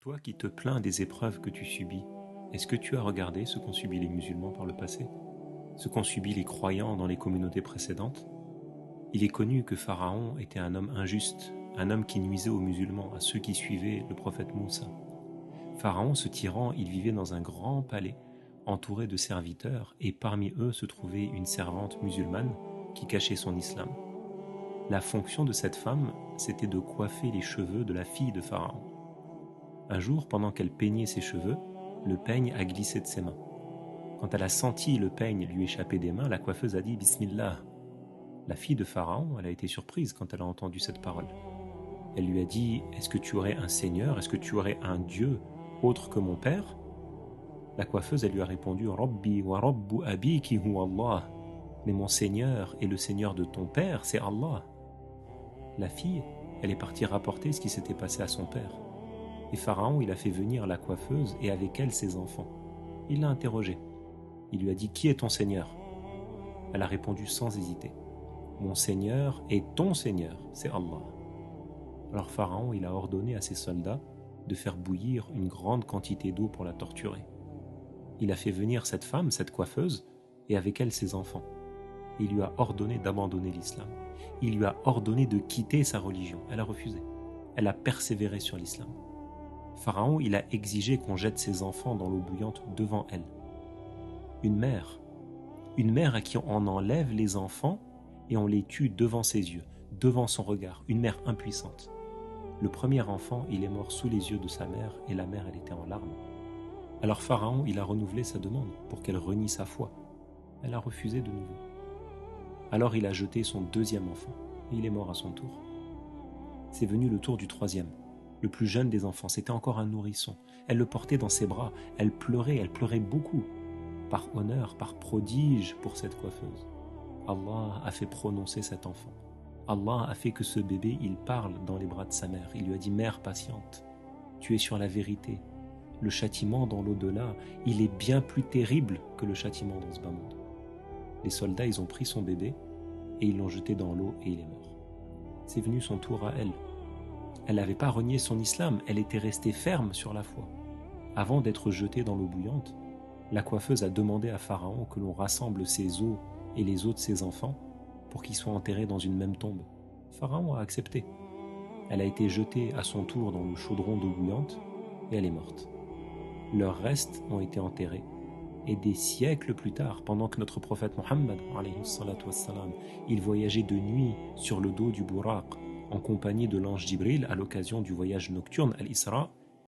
Toi qui te plains des épreuves que tu subis, est-ce que tu as regardé ce qu'ont subi les musulmans par le passé? Ce qu'ont subi les croyants dans les communautés précédentes? Il est connu que Pharaon était un homme injuste, un homme qui nuisait aux musulmans, à ceux qui suivaient le prophète Moussa. Pharaon, ce tyran, il vivait dans un grand palais, entouré de serviteurs, et parmi eux se trouvait une servante musulmane qui cachait son islam. La fonction de cette femme, c'était de coiffer les cheveux de la fille de Pharaon. Un jour, pendant qu'elle peignait ses cheveux, le peigne a glissé de ses mains. Quand elle a senti le peigne lui échapper des mains, la coiffeuse a dit « Bismillah ». La fille de Pharaon, elle a été surprise quand elle a entendu cette parole. Elle lui a dit « Est-ce que tu aurais un seigneur? Est-ce que tu aurais un Dieu autre que mon père ?» La coiffeuse, elle lui a répondu « Rabbi wa rabbu abiki huwa Allah » mais mon Seigneur et le Seigneur de ton père, c'est Allah. La fille, elle est partie rapporter ce qui s'était passé à son père. Et Pharaon, il a fait venir la coiffeuse et avec elle ses enfants. Il l'a interrogée. Il lui a dit « Qui est ton Seigneur ?» Elle a répondu sans hésiter « Mon Seigneur et ton Seigneur, c'est Allah. » Alors Pharaon, il a ordonné à ses soldats de faire bouillir une grande quantité d'eau pour la torturer. Il a fait venir cette femme, cette coiffeuse, et avec elle ses enfants. Il lui a ordonné d'abandonner l'islam. Il lui a ordonné de quitter sa religion. Elle a refusé. Elle a persévéré sur l'islam. Pharaon, il a exigé qu'on jette ses enfants dans l'eau bouillante devant elle. Une mère à qui on enlève les enfants et on les tue devant ses yeux, devant son regard, une mère impuissante. Le premier enfant, il est mort sous les yeux de sa mère et la mère, elle était en larmes. Alors Pharaon, il a renouvelé sa demande pour qu'elle renie sa foi. Elle a refusé de nouveau. Alors il a jeté son deuxième enfant et il est mort à son tour. C'est venu le tour du troisième, le plus jeune des enfants, c'était encore un nourrisson. Elle le portait dans ses bras, elle pleurait beaucoup. Par honneur, par prodige pour cette coiffeuse. Allah a fait prononcer cet enfant. Allah a fait que ce bébé, il parle dans les bras de sa mère. Il lui a dit « Mère patiente, tu es sur la vérité. Le châtiment dans l'au-delà, il est bien plus terrible que le châtiment dans ce bas monde. » Les soldats, ils ont pris son bébé et ils l'ont jeté dans l'eau et il est mort. C'est venu son tour à elle. Elle n'avait pas renié son islam, elle était restée ferme sur la foi. Avant d'être jetée dans l'eau bouillante, la coiffeuse a demandé à Pharaon que l'on rassemble ses os et les os de ses enfants pour qu'ils soient enterrés dans une même tombe. Pharaon a accepté. Elle a été jetée à son tour dans le chaudron d'eau bouillante et elle est morte. Leurs restes ont été enterrés. Et des siècles plus tard, pendant que notre prophète Mohammed, il voyageait de nuit sur le dos du Buraq, en compagnie de l'ange Jibril à l'occasion du voyage nocturne Al-Isra,